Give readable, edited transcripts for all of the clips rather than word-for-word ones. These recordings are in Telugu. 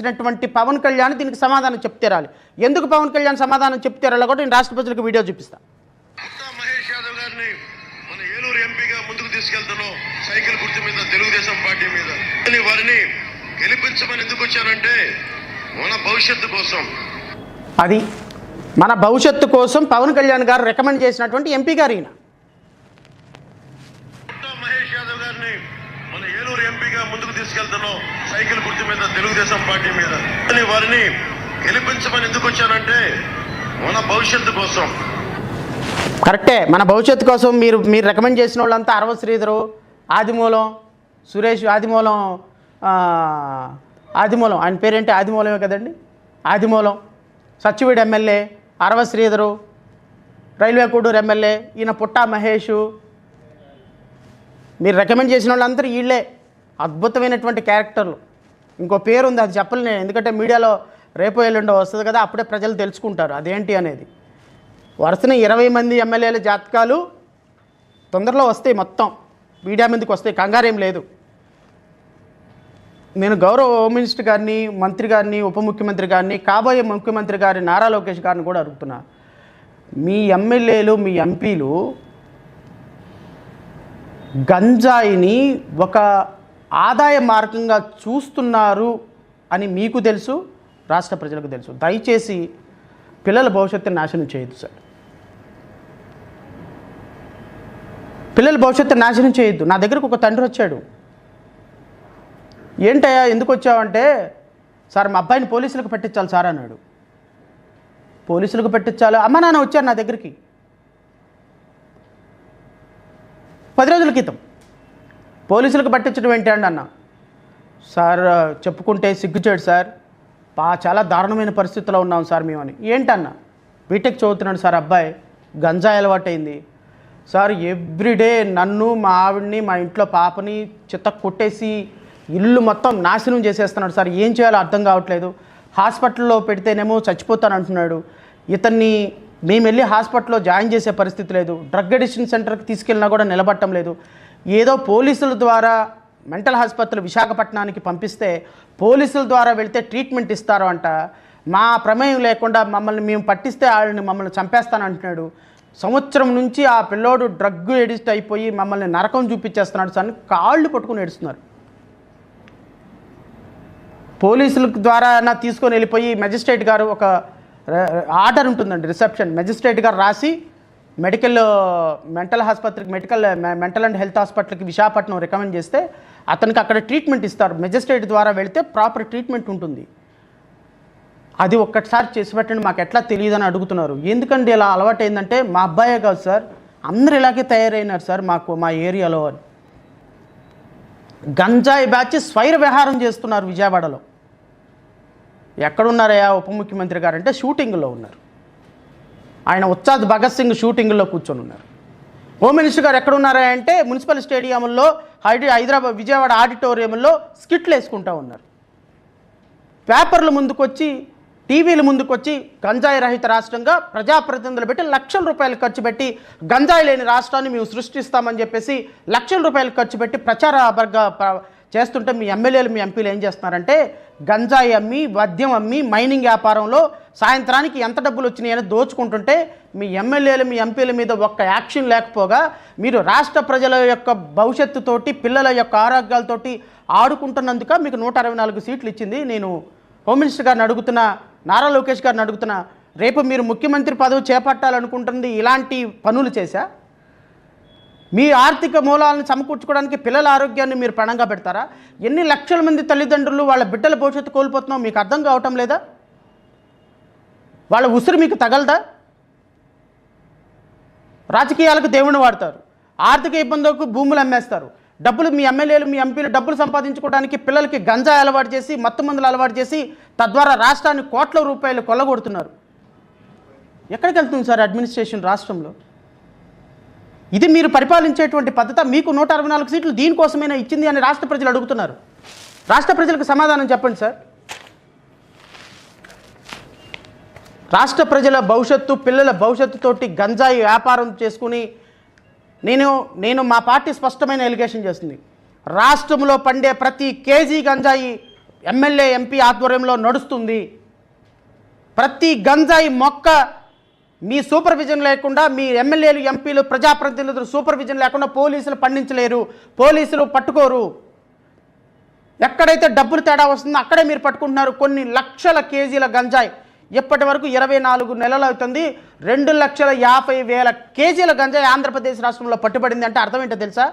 చేసినటువంటి పవన్ కళ్యాణ్ దీనికి సమాధానం చెప్తేరాలి. ఎందుకు పవన్ కళ్యాణ్ సమాధానం చెప్తేరాలో కూడా నేను రాష్ట్ర ప్రజలకు వీడియో చూపిస్తాను. మహేష్ యాదవ్ గారిని మన ఏలూరు ఎంపీగా ముందుకు తీసుకెళ్తున్నాం. సైకిల్ గుర్తు మీద, తెలుగుదేశం పార్టీ మీద. వారిని గెలిపించమని ఎందుకు వచ్చానంటే మన భవిష్యత్తు కోసం, అది మన భవిష్యత్తు కోసం పవన్ కళ్యాణ్ గారు రికమెండ్ చేసినటువంటి ఎంపీ గారు ఈయన. మహేష్ యాదవ్ గారిని మన ఏలూరు ఎంపీగా ముందుకు తీసుకెళ్తున్నాం. సైకిల్ గుర్తు మీద, తెలుగుదేశం పార్టీ మీద. వారిని గెలిపించమని ఎందుకు వచ్చానంటే మన భవిష్యత్తు కోసం. కరెక్టే, మన భవిష్యత్తు కోసం మీరు రికమెండ్ చేసిన వాళ్ళంతా అరవ శ్రీధరు, ఆదిమూలం సురేష్, ఆదిమూలం ఆయన పేరేంటి, ఆదిమూలమే కదండి, ఆదిమూలం, సచ్చివీడు ఎమ్మెల్యే, అరవ శ్రీధరు, రైల్వే కోడూరు ఎమ్మెల్యే, ఈయన పుట్టా మహేషు, మీరు రికమెండ్ చేసిన వాళ్ళందరూ వీళ్ళే అద్భుతమైనటువంటి క్యారెక్టర్లు. ఇంకో పేరు ఉంది, అది చెప్పలేను, ఎందుకంటే మీడియాలో రేపు ఎల్లుండో వస్తుంది కదా, అప్పుడే ప్రజలు తెలుసుకుంటారు అదేంటి అనేది. వరుసన 20 మంది ఎమ్మెల్యేల జాతకాలు తొందరలో వస్తాయి, మొత్తం మీడియా మీదకి వస్తాయి, కంగారేం లేదు. నేను గౌరవ హోమ్ మినిస్టర్ గారిని, మంత్రి గారిని, ఉప ముఖ్యమంత్రి గారిని, కాబోయే ముఖ్యమంత్రి గారిని నారా లోకేష్ గారిని కూడా అడుగుతున్నా, మీ ఎమ్మెల్యేలు, మీ ఎంపీలు గంజాయిని ఒక ఆదాయ మార్గంగా చూస్తున్నారు అని మీకు తెలుసు, రాష్ట్ర ప్రజలకు తెలుసు. దయచేసి పిల్లల భవిష్యత్తుని నాశనం చేయొద్దు సార్, పిల్లల భవిష్యత్తుని నాశనం చేయొద్దు. నా దగ్గరకు ఒక తండ్రి వచ్చాడు, ఏంటయ్యా ఎందుకు వచ్చావంటే, సార్ మా అబ్బాయిని పోలీసులకు పెట్టించాలి సార్ అన్నాడు. పోలీసులకు పెట్టించాలి, అమ్మ నాన్న వచ్చారు నా దగ్గరికి 10 రోజుల క్రితం. పోలీసులకు పట్టించడం ఏంటి అండి అన్న. సార్ చెప్పుకుంటే సిగ్గుచేడు సార్, చాలా దారుణమైన పరిస్థితిలో ఉన్నాం సార్ మేమని. ఏంటన్నా, బీటెక్ చదువుతున్నాడు సార్ అబ్బాయి, గంజాయి అలవాటైంది సార్, ఎవ్రీడే నన్ను, మా ఆవిడ్ని, మా ఇంట్లో పాపని చిత్త కొట్టేసి ఇల్లు మొత్తం నాశనం చేసేస్తున్నాడు సార్, ఏం చేయాలో అర్థం కావట్లేదు. హాస్పిటల్లో పెడితేనేమో చచ్చిపోతానంటున్నాడు. ఇతన్ని మేము వెళ్ళి హాస్పిటల్లో జాయిన్ చేసే పరిస్థితి లేదు, డ్రగ్ అడిక్షన్ సెంటర్కి తీసుకెళ్ళినా కూడా నిలబట్టం లేదు. ఏదో పోలీసుల ద్వారా మెంటల్ హాస్పిటల్ విశాఖపట్నానికి పంపిస్తే పోలీసుల ద్వారా వెళ్తే ట్రీట్మెంట్ ఇస్తారు అంట. మా ప్రమేయం లేకుండా మమ్మల్ని మేము పట్టిస్తే వాళ్ళని మమ్మల్ని చంపేస్తానంటున్నాడు. సంవత్సరం నుంచి ఆ పిల్లోడు డ్రగ్ ఎడిక్ట్ అయిపోయి మమ్మల్ని నరకం చూపించేస్తున్నాడు సార్ అని కాళ్ళు పట్టుకుని ఏడుస్తున్నారు. పోలీసుల ద్వారా తీసుకొని వెళ్ళిపోయి మెజిస్ట్రేట్ గారు ఒక ఆర్డర్ ఉంటుందండి, రిసెప్షన్, మెజిస్ట్రేట్ గారు రాసి మెంటల్ ఆసుపత్రికి, మెంటల్ అండ్ హెల్త్ హాస్పిటల్కి విశాఖపట్నం రికమెండ్ చేస్తే అతనికి అక్కడ ట్రీట్మెంట్ ఇస్తారు. మెజిస్ట్రేట్ ద్వారా వెళితే ప్రాపర్ ట్రీట్మెంట్ ఉంటుంది. అది ఒక్కసారి చేసి పెట్టండి, మాకు ఎట్లా తెలియదని అడుగుతున్నారు. ఎందుకంటే ఇలా అలవాటు అయిందంటే, మా అబ్బాయే కాదు సార్, అందరు ఇలాగే తయారైనారు సార్ మా ఏరియాలో అని. గంజాయి బ్యాచ్ స్వైర విహారం చేస్తున్నారు విజయవాడలో. ఎక్కడున్నారయ్యా ఉప ముఖ్యమంత్రి గారు అంటే షూటింగ్లో ఉన్నారు. ఆయన ఉత్సాద్ భగత్ సింగ్ షూటింగ్లో కూర్చొని ఉన్నారు. హోమ్ మినిస్టర్ గారు ఎక్కడున్నారా అంటే మున్సిపల్ స్టేడియంలో, హైదరాబాద్ విజయవాడ ఆడిటోరియంలో స్కిట్లు వేసుకుంటూ ఉన్నారు. పేపర్ల ముందుకొచ్చి, టీవీల ముందుకొచ్చి గంజాయి రహిత రాష్ట్రంగా ప్రజాప్రతినిధులు పెట్టి ₹1,00,000 ఖర్చు పెట్టి గంజాయి లేని రాష్ట్రాన్ని మేము సృష్టిస్తామని చెప్పేసి ₹1,00,000 ఖర్చు పెట్టి ప్రచారంగా చేస్తుంటే మీ ఎమ్మెల్యేలు, మీ ఎంపీలు ఏం చేస్తున్నారంటే గంజాయి అమ్మి, మద్యం అమ్మి, మైనింగ్ వ్యాపారంలో సాయంత్రానికి ఎంత డబ్బులు వచ్చినాయని దోచుకుంటుంటే మీ ఎమ్మెల్యేలు, మీ ఎంపీల మీద ఒక్క యాక్షన్ లేకపోగా మీరు రాష్ట్ర ప్రజల యొక్క భవిష్యత్తుతోటి, పిల్లల యొక్క ఆరోగ్యాలతోటి ఆడుకుంటున్నందుక మీకు 164 సీట్లు ఇచ్చింది. నేను హోమ్ మినిస్టర్ గారిని అడుగుతున్నా, నారా లోకేష్ గారిని అడుగుతున్నా, రేపు మీరు ముఖ్యమంత్రి పదవి చేపట్టాలనుకుంటుంది ఇలాంటి పనులు చేశా? మీ ఆర్థిక మూలాలను సమకూర్చుకోవడానికి పిల్లల ఆరోగ్యాన్ని మీరు పణంగా పెడతారా? ఎన్ని లక్షల మంది తల్లిదండ్రులు వాళ్ళ బిడ్డల భవిష్యత్తు కోల్పోతున్నావు మీకు అర్థం కావటం లేదా? వాళ్ళ ఉసురు మీకు తగలదా? రాజకీయాలకు దేవుని వాడతారు, ఆర్థిక ఇబ్బందులకు భూములు అమ్మేస్తారు, డబ్బులు మీ ఎమ్మెల్యేలు, మీ ఎంపీలు డబ్బులు సంపాదించుకోవడానికి పిల్లలకి గంజాయి అలవాటు చేసి, మత్తు మందులు అలవాటు చేసి, తద్వారా రాష్ట్రాన్ని కోట్ల రూపాయలు కొల్లగొడుతున్నారు. ఎక్కడికి వెళ్తుంది సార్ అడ్మినిస్ట్రేషన్ రాష్ట్రంలో? ఇది మీరు పరిపాలించేటువంటి పద్ధతి? మీకు 164 సీట్లు దీనికోసమైనా ఇచ్చింది అని రాష్ట్ర ప్రజలు అడుగుతున్నారు. రాష్ట్ర ప్రజలకు సమాధానం చెప్పండి సార్. రాష్ట్ర ప్రజల భవిష్యత్తు, పిల్లల భవిష్యత్తుతోటి గంజాయి వ్యాపారం చేసుకుని మా పార్టీ స్పష్టమైన ఎలిగేషన్ చేస్తుంది. రాష్ట్రంలో పండే ప్రతి కేజీ గంజాయి ఎమ్మెల్యే ఎంపీ ఆధ్వర్యంలో నడుస్తుంది. ప్రతి గంజాయి మొక్క మీ సూపర్విజన్ లేకుండా, మీ ఎమ్మెల్యేలు ఎంపీలు ప్రజాప్రతినిధులు సూపర్విజన్ లేకుండా పోలీసులు పండించలేరు, పోలీసులు పట్టుకోరు. ఎక్కడైతే డబ్బులు తేడా వస్తుందో అక్కడే మీరు పట్టుకుంటున్నారు. కొన్ని లక్షల కేజీల గంజాయి ఇప్పటి వరకు 24 నెలలు అవుతుంది. 2,50,000 కేజీల గంజాయి ఆంధ్రప్రదేశ్ రాష్ట్రంలో పట్టుబడింది. అంటే అర్థం ఏంటో తెలుసా?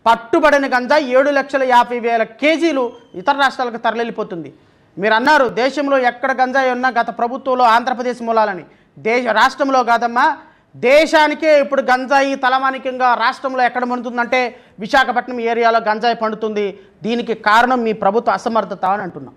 పట్టుబడిన గంజాయి 7,50,000 కేజీలు ఇతర రాష్ట్రాలకు తరలిపోతుంది. మీరు అన్నారు దేశంలో ఎక్కడ గంజాయి ఉన్నా గత ప్రభుత్వంలో ఆంధ్రప్రదేశ్ మూలాలని. రాష్ట్రంలో కాదమ్మా, దేశానికే ఇప్పుడు గంజాయి తలమానికంగా రాష్ట్రంలో ఎక్కడ పండుతుందంటే విశాఖపట్నం ఏరియాలో గంజాయి పండుతుంది. దీనికి కారణం మీ ప్రభుత్వ అసమర్థత అని అంటున్నాం.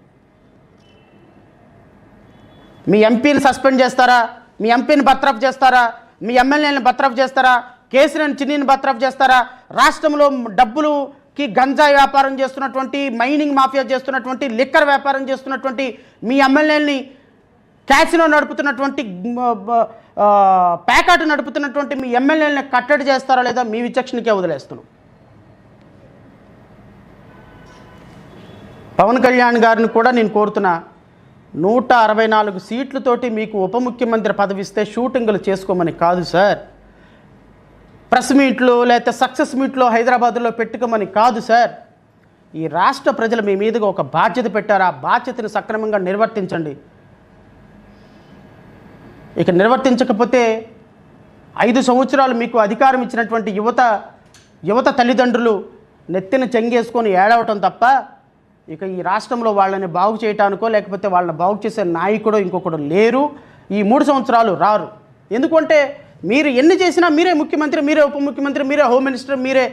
మీ ఎంపీని సస్పెండ్ చేస్తారా? మీ ఎంపీని బర్తరఫ్ చేస్తారా? మీ ఎమ్మెల్యేని బర్తరఫ్ చేస్తారా? కేసీఆర్ చిన్నీని బర్తరఫ్ చేస్తారా? రాష్ట్రంలో డబ్బులుకి గంజాయి వ్యాపారం చేస్తున్నటువంటి, మైనింగ్ మాఫియా చేస్తున్నటువంటి, లిక్కర్ వ్యాపారం చేస్తున్నటువంటి మీ ఎమ్మెల్యేని, క్యాసినో నడుపుతున్నటువంటి, ప్యాకాట్ నడుపుతున్నటువంటి మీ ఎమ్మెల్యేలని కట్టడి చేస్తారా లేదా మీ విచక్షణకే వదిలేస్తున్నాం. పవన్ కళ్యాణ్ గారిని కూడా నేను కోరుతున్నా, 164 సీట్లతోటి మీకు ఉప ముఖ్యమంత్రి పదవి ఇస్తే షూటింగులు చేసుకోమని కాదు సార్. ప్రెస్ మీట్లు లేకపోతే సక్సెస్ మీట్లో హైదరాబాద్లో పెట్టుకోమని కాదు సార్. ఈ రాష్ట్ర ప్రజలు మీ మీదుగా ఒక బాధ్యత పెట్టారు. ఆ బాధ్యతను సక్రమంగా నిర్వర్తించండి. ఇక నిర్వర్తించకపోతే 5 సంవత్సరాలు మీకు అధికారం ఇచ్చినటువంటి యువత తల్లిదండ్రులు నెత్తిన చెంగేసుకొని ఏడవటం తప్ప ఇక ఈ రాష్ట్రంలో వాళ్ళని బాగు చేయటానికో లేకపోతే వాళ్ళని బాగు చేసే నాయకుడో ఇంకొకడు లేరు. ఈ 3 సంవత్సరాలు రారు. ఎందుకంటే మీరు ఎన్ని చేసినా మీరే ముఖ్యమంత్రి, మీరే ఉప ముఖ్యమంత్రి, మీరే హోమ్ మినిస్టర్, మీరే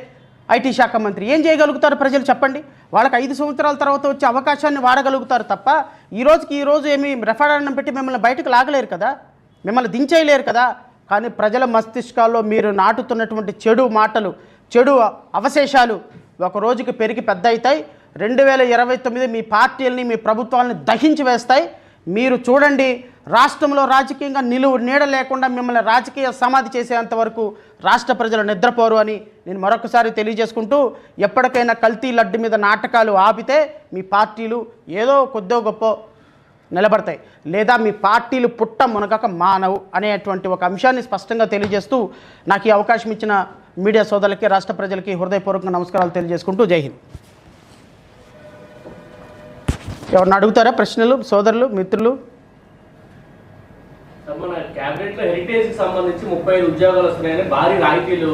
ఐటీ శాఖ మంత్రి. ఏం చేయగలుగుతారు ప్రజలు చెప్పండి? వాళ్ళకి 5 సంవత్సరాల తర్వాత వచ్చే అవకాశాన్ని వాడగలుగుతారు తప్ప ఈ రోజు ఏమి రెఫరెండం పెట్టి మిమ్మల్ని బయటకు లాగలేరు కదా, మిమ్మల్ని దించేయలేరు కదా. కానీ ప్రజల మస్తిష్కాల్లో మీరు నాటుతున్నటువంటి చెడు మాటలు, చెడు అవశేషాలు ఒక రోజుకి పెరిగి పెద్ద అవుతాయి. 2029 మీ పార్టీలని, మీ ప్రభుత్వాలని దహించి వేస్తాయి. మీరు చూడండి, రాష్ట్రంలో రాజకీయంగా నీడ లేకుండా మిమ్మల్ని రాజకీయ సమాధి చేసేంత వరకు రాష్ట్ర ప్రజలు నిద్రపోరు అని నేను మరొకసారి తెలియజేసుకుంటూ, ఎప్పటికైనా కల్తీ లడ్డు మీద నాటకాలు ఆపితే మీ పార్టీలు ఏదో కొద్దో గొప్ప నిలబడతాయి, లేదా మీ పార్టీలు పుట్ట మునగక మానవు అనేటువంటి ఒక అంశాన్ని స్పష్టంగా తెలియజేస్తూ నాకు ఈ అవకాశం ఇచ్చిన మీడియా సోదరులకి, రాష్ట్ర ప్రజలకి హృదయపూర్వక నమస్కారాలు తెలియజేసుకుంటూ జై హింద్. ఎవరిని అడుగుతారా ప్రశ్నలు సోదరులు, మిత్రులు? మన క్యాబినెట్ లో హెరిటేజ్ కి సంబంధించి 35 ఉద్యోగాలు వస్తున్నాయని భారీ రాయితీలు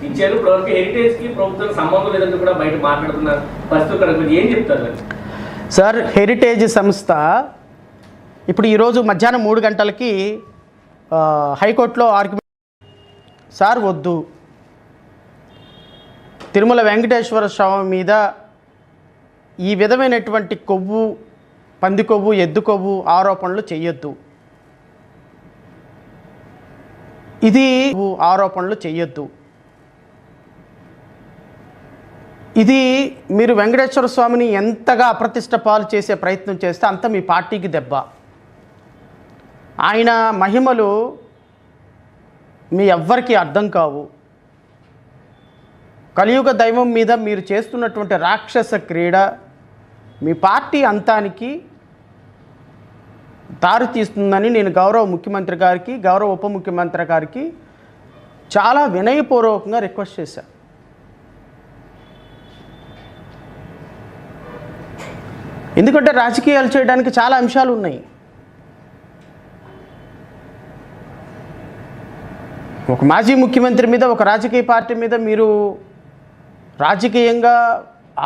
ఇచ్చారు. ఇప్పటివరకు హెరిటేజ్ కి ప్రభుత్వం సంబంధం లేదని కూడా బయట మాట్లాడుతున్నారు. ప్రస్తుతం ఏం చెప్తారు సార్? హెరిటేజ్ సంస్థ ఇప్పుడు ఈరోజు మధ్యాహ్నం 3 గంటలకి హైకోర్టులో ఆర్గ్యుమెంట్. సార్ వద్దు, తిరుమల వెంకటేశ్వర స్వామి మీద ఈ విధమైనటువంటి కొవ్వు, పంది కొవ్వు, ఎద్దు కొవ్వు ఆరోపణలు చేయొద్దు, ఇది ఆరోపణలు చేయొద్దు. ఇది మీరు వెంకటేశ్వర స్వామిని ఎంతగా అప్రతిష్ట పాలు చేసే ప్రయత్నం చేస్తే అంత మీ పార్టీకి దెబ్బ. ఆయన మహిమలు మీ ఎవ్వరికీ అర్థం కావు. కలియుగ దైవం మీద మీరు చేస్తున్నటువంటి రాక్షస క్రీడ మీ పార్టీ అంతానికి దారి తీస్తుందని నేను గౌరవ ముఖ్యమంత్రి గారికి, గౌరవ ఉప ముఖ్యమంత్రి గారికి చాలా వినయపూర్వకంగా రిక్వెస్ట్ చేశాను. ఎందుకంటే రాజకీయాలు చేయడానికి చాలా అంశాలు ఉన్నాయి. ఒక మాజీ ముఖ్యమంత్రి మీద, ఒక రాజకీయ పార్టీ మీద మీరు రాజకీయంగా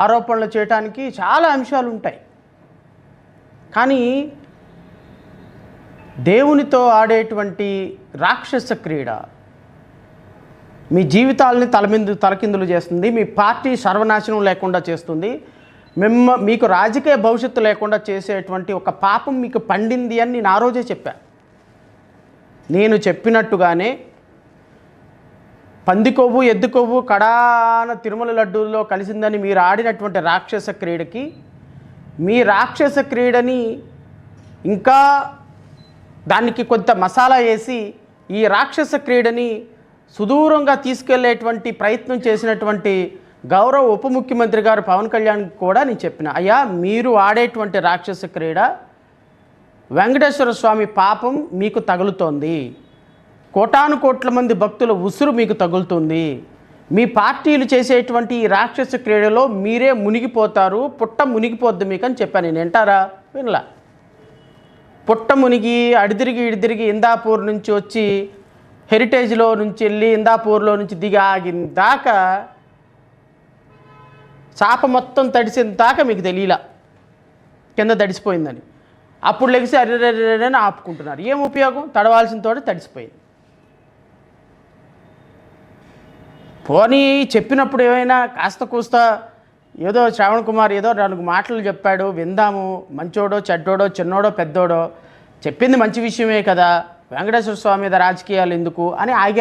ఆరోపణలు చేయడానికి చాలా అంశాలు ఉంటాయి. కానీ దేవునితో ఆడేటువంటి రాక్షస క్రీడ మీ జీవితాలని తలకిందులు చేస్తుంది, మీ పార్టీ సర్వనాశనం లేకుండా చేస్తుంది, మీకు రాజకీయ భవిష్యత్తు లేకుండా చేసేటువంటి ఒక పాపం మీకు పండింది అని నేను ఆ రోజే చెప్పాను. నేను చెప్పినట్టుగానే పంది కొవ్వు, ఎద్దు కొవ్వు కడాన తిరుమల లడ్డూల్లో కలిసిందని మీరు ఆడినటువంటి రాక్షస క్రీడకి, మీ రాక్షస క్రీడని ఇంకా దానికి కొంత మసాలా వేసి ఈ రాక్షస క్రీడని సుదూరంగా తీసుకెళ్లేటువంటి ప్రయత్నం చేసినటువంటి గౌరవ ఉప ముఖ్యమంత్రి గారు పవన్ కళ్యాణ్ కూడా నేను చెప్పిన, అయ్యా మీరు ఆడేటువంటి రాక్షస క్రీడ వెంకటేశ్వర స్వామి పాపం మీకు తగులుతోంది, కోటాను కోట్ల మంది భక్తుల ఉసురు మీకు తగులుతుంది, మీ పార్టీలు చేసేటువంటి ఈ రాక్షస క్రీడలో మీరే మునిగిపోతారు, పుట్ట మునిగిపోద్ది మీకు అని చెప్పాను. నేను వింటారా? వినలా. పుట్ట మునిగి అడిదిరిగి ఇందాపూర్ నుంచి వచ్చి హెరిటేజ్లో నుంచి వెళ్ళి ఇందాపూర్లో నుంచి దిగి ఆగిన దాకా చాప మొత్తం తడిసిన దాకా మీకు తెలియలా కింద తడిసిపోయిందని. అప్పుడు లెగిసి అర్రెని ఆపుకుంటున్నారు. ఏం ఉపయోగం? తడవాల్సిన తోట తడిసిపోయింది. పోనీ చెప్పినప్పుడు ఏమైనా కాస్త కూస్త ఏదో శ్రావణ్ కుమార్ ఏదో 4 మాటలు చెప్పాడు, విందాము, మంచోడో చెడ్డోడో చిన్నోడో పెద్దోడో చెప్పింది మంచి విషయమే కదా, వెంకటేశ్వర స్వామి మీద రాజకీయాలు ఎందుకు అని ఆగారు.